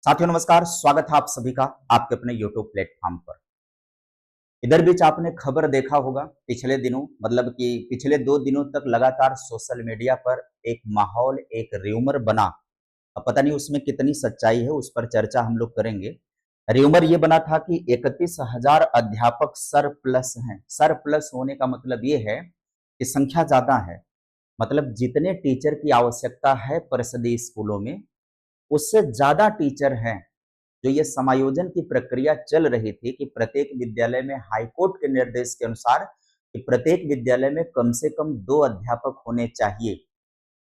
साथियों नमस्कार, स्वागत है आप सभी का आपके अपने यूट्यूब प्लेटफॉर्म पर। इधर बीच आपने खबर देखा होगा पिछले दिनों मतलब कि पिछले 2 दिनों तक लगातार सोशल मीडिया पर एक माहौल एक र्यूमर बना। अब पता नहीं उसमें कितनी सच्चाई है, उस पर चर्चा हम लोग करेंगे। र्यूमर ये बना था कि 31,000 अध्यापक सरप्लस हैं। सरप्लस होने का मतलब ये है कि संख्या ज्यादा है, मतलब जितने टीचर की आवश्यकता है परिषदीय स्कूलों में उससे ज्यादा टीचर हैं। जो ये समायोजन की प्रक्रिया चल रही थी कि प्रत्येक विद्यालय में हाईकोर्ट के निर्देश के अनुसार कि प्रत्येक विद्यालय में कम से कम 2 अध्यापक होने चाहिए,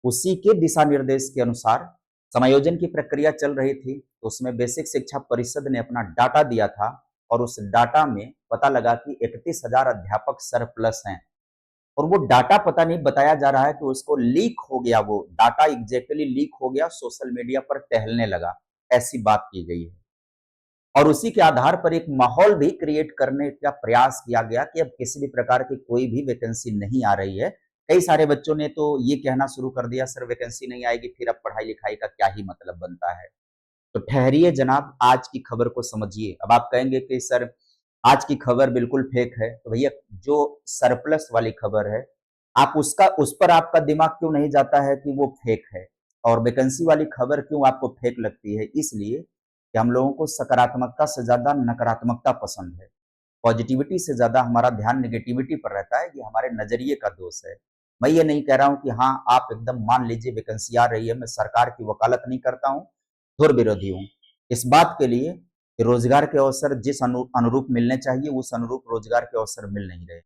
उसी के दिशा निर्देश के अनुसार समायोजन की प्रक्रिया चल रही थी। तो उसमें बेसिक शिक्षा परिषद ने अपना डाटा दिया था और उस डाटा में पता लगा कि 31,000 अध्यापक सरप्लस हैं। और वो डाटा पता नहीं बताया जा रहा है कि उसको लीक हो गया, वो डाटा एग्जैक्टली लीक हो गया, सोशल मीडिया पर टहलने लगा, ऐसी बात की गई है। और उसी के आधार पर एक माहौल भी क्रिएट करने का प्रयास किया गया कि अब किसी भी प्रकार की कोई भी वैकेंसी नहीं आ रही है। कई सारे बच्चों ने तो ये कहना शुरू कर दिया, सर वैकेंसी नहीं आएगी फिर अब पढ़ाई लिखाई का क्या ही मतलब बनता है। तो ठहरिए जनाब, आज की खबर को समझिए। अब आप कहेंगे कि सर आज की खबर बिल्कुल फेक है, तो भैया जो सरप्लस वाली खबर है आप उसका उस पर आपका दिमाग क्यों नहीं जाता है कि वो फेक है, और वैकेंसी वाली खबर क्यों आपको फेक लगती है? इसलिए कि हम लोगों को सकारात्मकता से ज्यादा नकारात्मकता पसंद है। पॉजिटिविटी से ज्यादा हमारा ध्यान नेगेटिविटी पर रहता है, ये हमारे नजरिए का दोष है। मैं ये नहीं कह रहा हूं कि हाँ आप एकदम मान लीजिए वैकेंसी आ रही है, मैं सरकार की वकालत नहीं करता हूं, घोर विरोधी हूं इस बात के लिए कि रोजगार के अवसर जिस अनुरूप मिलने चाहिए उस अनुरूप रोजगार के अवसर मिल नहीं रहे।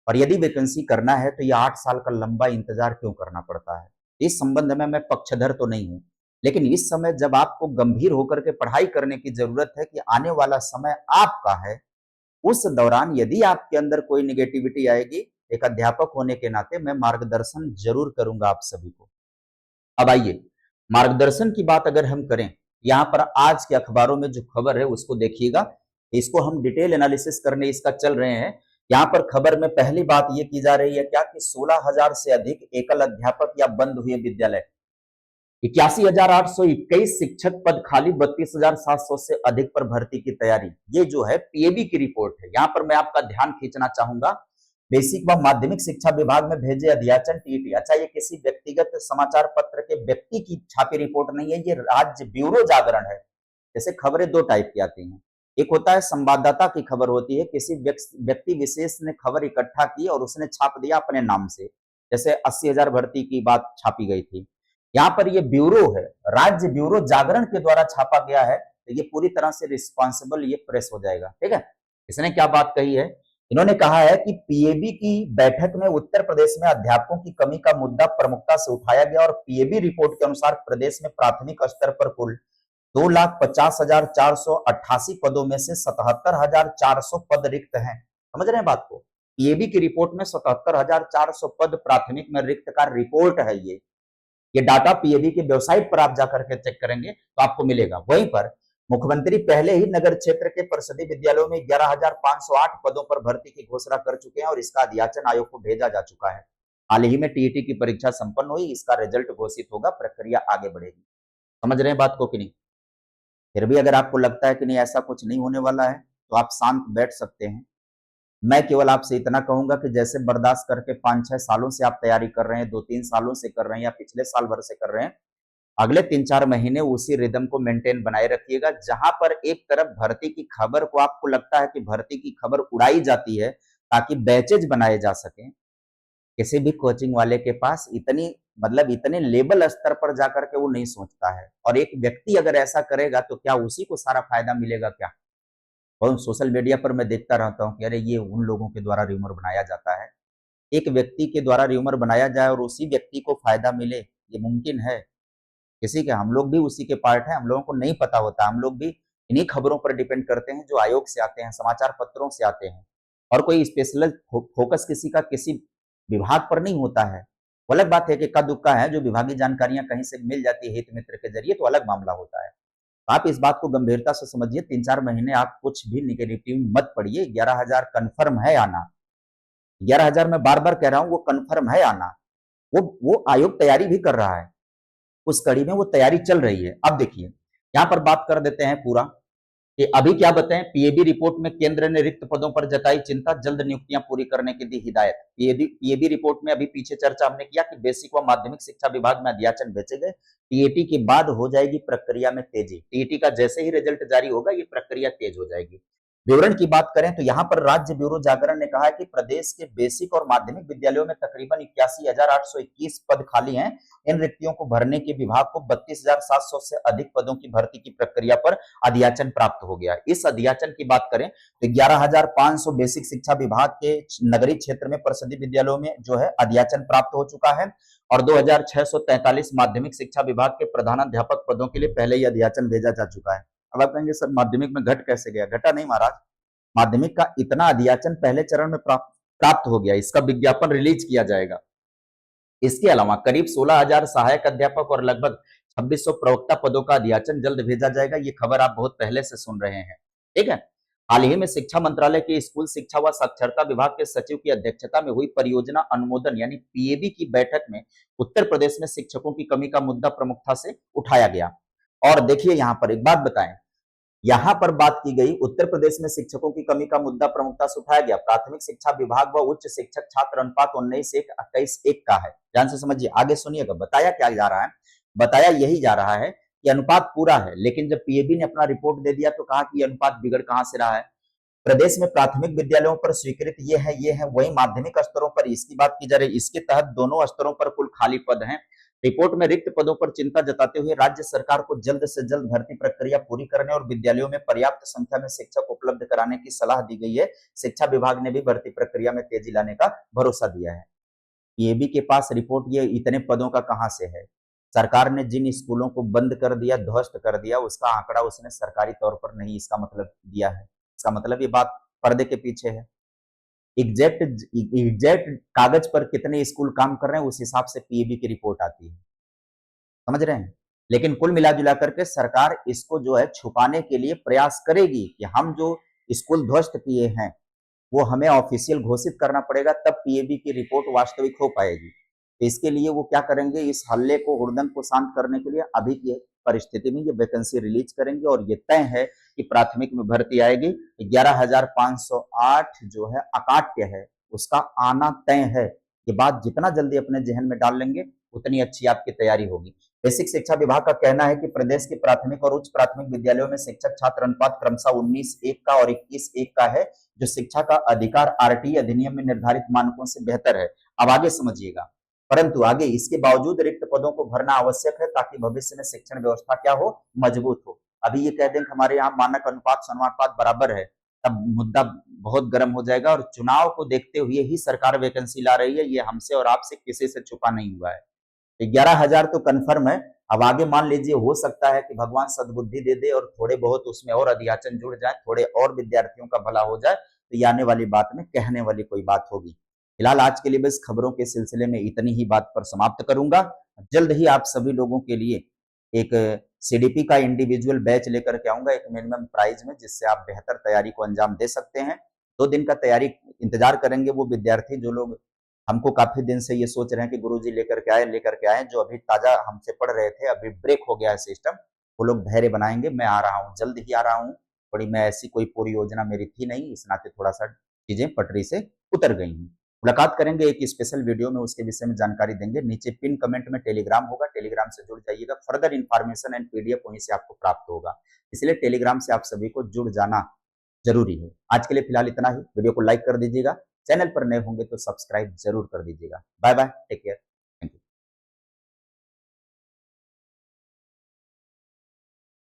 और यदि वैकेंसी करना है तो ये 8 साल का लंबा इंतजार क्यों करना पड़ता है? इस संबंध में मैं पक्षधर तो नहीं हूँ, लेकिन इस समय जब आपको गंभीर होकर के पढ़ाई करने की जरूरत है कि आने वाला समय आपका है, उस दौरान यदि आपके अंदर कोई निगेटिविटी आएगी, एक अध्यापक होने के नाते मैं मार्गदर्शन जरूर करूंगा आप सभी को। अब आइए मार्गदर्शन की बात अगर हम करें, यहाँ पर आज के अखबारों में जो खबर है उसको देखिएगा। इसको हम डिटेल एनालिसिस करने इसका चल रहे हैं। यहाँ पर खबर में पहली बात ये की जा रही है क्या कि 16,000 से अधिक एकल अध्यापक या बंद हुए विद्यालय, 81,821 शिक्षक पद खाली, 32,700 से अधिक पर भर्ती की तैयारी। ये जो है पीएबी की रिपोर्ट है। यहाँ पर मैं आपका ध्यान खींचना चाहूंगा, बेसिक व माध्यमिक शिक्षा विभाग में भेजे अध्याचन टीटी। अच्छा, ये किसी व्यक्तिगत समाचार पत्र के व्यक्ति की छापी रिपोर्ट नहीं है, ये राज्य ब्यूरो जागरण है। जैसे खबरें दो टाइप की आती हैं, एक होता है संवाददाता की खबर होती है, किसी व्यक्ति विशेष ने खबर इकट्ठा की और उसने छाप दिया अपने नाम से। जैसे 80,000 भर्ती की बात छापी गई थी, यहाँ पर ये ब्यूरो है, राज्य ब्यूरो जागरण के द्वारा छापा गया है, तो ये पूरी तरह से रिस्पॉन्सिबल ये प्रेस हो जाएगा। ठीक है, इसने क्या बात कही है? इन्होंने कहा है कि पीएबी की बैठक में उत्तर प्रदेश में अध्यापकों की कमी का मुद्दा प्रमुखता से उठाया गया और पीएबी रिपोर्ट के अनुसार प्रदेश में प्राथमिक स्तर पर कुल 2,50,488 पदों में से 77,400 पद रिक्त हैं। समझ रहे हैं बात को? पीएबी की रिपोर्ट में 77,400 पद प्राथमिक में रिक्त का रिपोर्ट है। ये डाटा पीएबी की वेबसाइट पर आप जाकर के चेक करेंगे तो आपको मिलेगा। वहीं पर मुख्यमंत्री पहले ही नगर क्षेत्र के परिषदीय विद्यालयों में 11,508 पदों पर भर्ती की घोषणा कर चुके हैं और इसका अध्याचन आयोग को भेजा जा चुका है। हाल ही में टीईटी की परीक्षा संपन्न हुई, इसका रिजल्ट घोषित होगा, प्रक्रिया आगे बढ़ेगी। समझ रहे हैं बात को कि नहीं? फिर भी अगर आपको लगता है कि नहीं ऐसा कुछ नहीं होने वाला है तो आप शांत बैठ सकते हैं। मैं केवल आपसे इतना कहूंगा कि जैसे बर्दाश्त करके 5-6 सालों से आप तैयारी कर रहे हैं, 2-3 सालों से कर रहे हैं या पिछले साल भर से कर रहे हैं, अगले 3-4 महीने उसी रिदम को मेंटेन बनाए रखिएगा। जहां पर एक तरफ भर्ती की खबर को आपको लगता है कि भर्ती की खबर उड़ाई जाती है ताकि बैचेज बनाए जा सके, किसी भी कोचिंग वाले के पास इतनी मतलब इतने लेवल स्तर पर जाकर के वो नहीं सोचता है। और एक व्यक्ति अगर ऐसा करेगा तो क्या उसी को सारा फायदा मिलेगा क्या? और सोशल मीडिया पर मैं देखता रहता हूँ कि अरे ये उन लोगों के द्वारा र्यूमर बनाया जाता है। एक व्यक्ति के द्वारा र्यूमर बनाया जाए और उसी व्यक्ति को फायदा मिले, ये मुमकिन है? किसी के हम लोग भी उसी के पार्ट हैं, हम लोगों को नहीं पता होता, हम लोग भी इन्हीं खबरों पर डिपेंड करते हैं जो आयोग से आते हैं, समाचार पत्रों से आते हैं। और कोई स्पेशल फोकस किसी का किसी विभाग पर नहीं होता है। वो अलग बात है कि इक्का दुक्का है जो विभागीय जानकारियां कहीं से मिल जाती है हित मित्र के जरिए, तो अलग मामला होता है। आप इस बात को गंभीरता से समझिए, 3-4 महीने आप कुछ भी निगेटिव मत पढ़िए। 11,000 कन्फर्म है आना, 11,000 मैं बार बार कह रहा हूं वो कन्फर्म है आना। वो आयोग तैयारी भी कर रहा है, उस कड़ी में वो तैयारी चल रही है। अब देखिए यहाँ पर बात कर देते हैं पूरा कि अभी क्या बताएं। पीएबी रिपोर्ट में केंद्र ने रिक्त पदों पर जताई चिंता, जल्द नियुक्तियां पूरी करने की दी हिदायत। पीएबी रिपोर्ट में अभी पीछे चर्चा हमने किया कि बेसिक व माध्यमिक शिक्षा विभाग में अध्याचन भेजे गए, टीएटी के बाद हो जाएगी प्रक्रिया में तेजी। टीएटी का जैसे ही रिजल्ट जारी होगा ये प्रक्रिया तेज हो जाएगी। विवरण की बात करें तो यहाँ पर राज्य ब्यूरो जागरण ने कहा है कि प्रदेश के बेसिक और माध्यमिक विद्यालयों में तकरीबन 81,821 पद खाली हैं। इन रिक्तियों को भरने के विभाग को 32,700 से अधिक पदों की भर्ती की प्रक्रिया पर अध्याचन प्राप्त हो गया। इस अध्याचन की बात करें तो 11,500 बेसिक शिक्षा विभाग के नगरीय क्षेत्र में प्रसिद्ध विद्यालयों में जो है अध्याचन प्राप्त हो चुका है और 2,643 माध्यमिक शिक्षा विभाग के प्रधानाध्यापक पदों के लिए पहले ही अध्याचन भेजा जा चुका है। अब आप कहेंगे सर माध्यमिक में घट कैसे गया? घटा नहीं महाराज, माध्यमिक का इतना अध्याचन पहले चरण में प्राप्त हो गया, इसका विज्ञापन रिलीज किया जाएगा। इसके अलावा करीब 16,000 सहायक अध्यापक और लगभग 2600 प्रवक्ता पदों का अध्याचन जल्द भेजा जाएगा। ये खबर आप बहुत पहले से सुन रहे हैं, ठीक है। हाल ही में शिक्षा मंत्रालय के स्कूल शिक्षा व साक्षरता विभाग के सचिव की अध्यक्षता में हुई परियोजना अनुमोदन यानी पीएबी की बैठक में उत्तर प्रदेश में शिक्षकों की कमी का मुद्दा प्रमुखता से उठाया गया। और देखिए यहाँ पर एक बात बताएं, यहां पर बात की गई उत्तर प्रदेश में शिक्षकों की कमी का मुद्दा प्रमुखता से उठाया गया। प्राथमिक शिक्षा विभाग व उच्च शिक्षक छात्र अनुपात 19:1 का है। ध्यान से समझिए, आगे सुनिएगा। बताया क्या जा रहा है? बताया यही जा रहा है कि अनुपात पूरा है, लेकिन जब पीएबी ने अपना रिपोर्ट दे दिया तो कहा कि अनुपात बिगड़ कहां से रहा है। प्रदेश में प्राथमिक विद्यालयों पर स्वीकृत ये है, वही माध्यमिक स्तरों पर इसकी बात की जा रही है। इसके तहत दोनों स्तरों पर कुल खाली पद हैं। रिपोर्ट में रिक्त पदों पर चिंता जताते हुए राज्य सरकार को जल्द से जल्द भर्ती प्रक्रिया पूरी करने और विद्यालयों में पर्याप्त संख्या में शिक्षक उपलब्ध कराने की सलाह दी गई है। शिक्षा विभाग ने भी भर्ती प्रक्रिया में तेजी लाने का भरोसा दिया है। पीएबी के पास रिपोर्ट ये इतने पदों का कहां से है? सरकार ने जिन स्कूलों को बंद कर दिया, ध्वस्त कर दिया, उसका आंकड़ा उसने सरकारी तौर पर नहीं इसका मतलब दिया है। इसका मतलब ये बात पर्दे के पीछे है। एग्जैक्ट कागज पर कितने स्कूल काम कर रहे हैं उस हिसाब से पीएबी की रिपोर्ट आती है, समझ रहे हैं। लेकिन कुल मिला जुला करके सरकार इसको जो है छुपाने के लिए प्रयास करेगी कि हम जो स्कूल ध्वस्त किए हैं वो हमें ऑफिशियल घोषित करना पड़ेगा, तब पीएबी की रिपोर्ट वास्तविक हो पाएगी। तो इसके लिए वो क्या करेंगे, इस हल्ले को, हुड़दंग को शांत करने के लिए अभी की परिस्थिति में ये वैकेंसी रिलीज करेंगे और ये तय है कि प्राथमिक में भर्ती आएगी। 11,508 जो है अकाट्य है, उसका आना तय है। ये बात जितना जल्दी अपने जहन में डाल लेंगे उतनी अच्छी आपकी तैयारी होगी। बेसिक शिक्षा विभाग का कहना है कि प्रदेश के प्राथमिक और उच्च प्राथमिक विद्यालयों में शिक्षक छात्र अनुपात क्रमशः 19:1 का और 21:1 का है, जो शिक्षा का अधिकार आरटीई अधिनियम में निर्धारित मानकों से बेहतर है। अब आगे समझिएगा, परंतु आगे इसके बावजूद रिक्त पदों को भरना आवश्यक है ताकि भविष्य में शिक्षण व्यवस्था क्या हो, मजबूत हो। अभी ये कह दें कि हमारे यहाँ मानक अनुपात समानुपात बराबर है, तब मुद्दा बहुत गर्म हो जाएगा और चुनाव को देखते हुए ही सरकार वैकेंसी ला रही है। ये हमसे और आपसे किसी से छुपा नहीं हुआ है। 11,000 तो कन्फर्म है। अब आगे मान लीजिए हो सकता है कि भगवान सद्बुद्धि दे दे और थोड़े बहुत उसमें और अध्याचन जुड़ जाए, थोड़े और विद्यार्थियों का भला हो जाए, तो ये आने वाली बात में कहने वाली कोई बात होगी। फिलहाल आज के लिए बस खबरों के सिलसिले में इतनी ही बात पर समाप्त करूंगा। जल्द ही आप सभी लोगों के लिए एक सीडीपी का इंडिविजुअल बैच लेकर के आऊंगा एक मिनिमम प्राइस में, जिससे आप बेहतर तैयारी को अंजाम दे सकते हैं। 2 दिन का तैयारी इंतजार करेंगे वो विद्यार्थी जो लोग हमको काफी दिन से ये सोच रहे हैं कि गुरुजी लेकर के आए, जो अभी ताजा हमसे पढ़ रहे थे, अभी ब्रेक हो गया है सिस्टम, वो लोग धैर्य बनाएंगे। मैं आ रहा हूँ, जल्द ही आ रहा हूँ। थोड़ी मैं ऐसी कोई पूरी योजना मेरी थी नहीं, इस नाते थोड़ा सा चीजें पटरी से उतर गई हैं। मुलाकात करेंगे एक स्पेशल वीडियो में, उसके विषय में जानकारी देंगे। नीचे पिन कमेंट में टेलीग्राम होगा, टेलीग्राम से जुड़ जाइएगा। फर्दर इन्फॉर्मेशन एंड पीडीएफ वहीं से आपको प्राप्त होगा, इसलिए टेलीग्राम से आप सभी को जुड़ जाना जरूरी है। आज के लिए फिलहाल इतना ही। वीडियो को लाइक कर दीजिएगा, चैनल पर नए होंगे तो सब्सक्राइब जरूर कर दीजिएगा। Bye bye, take care.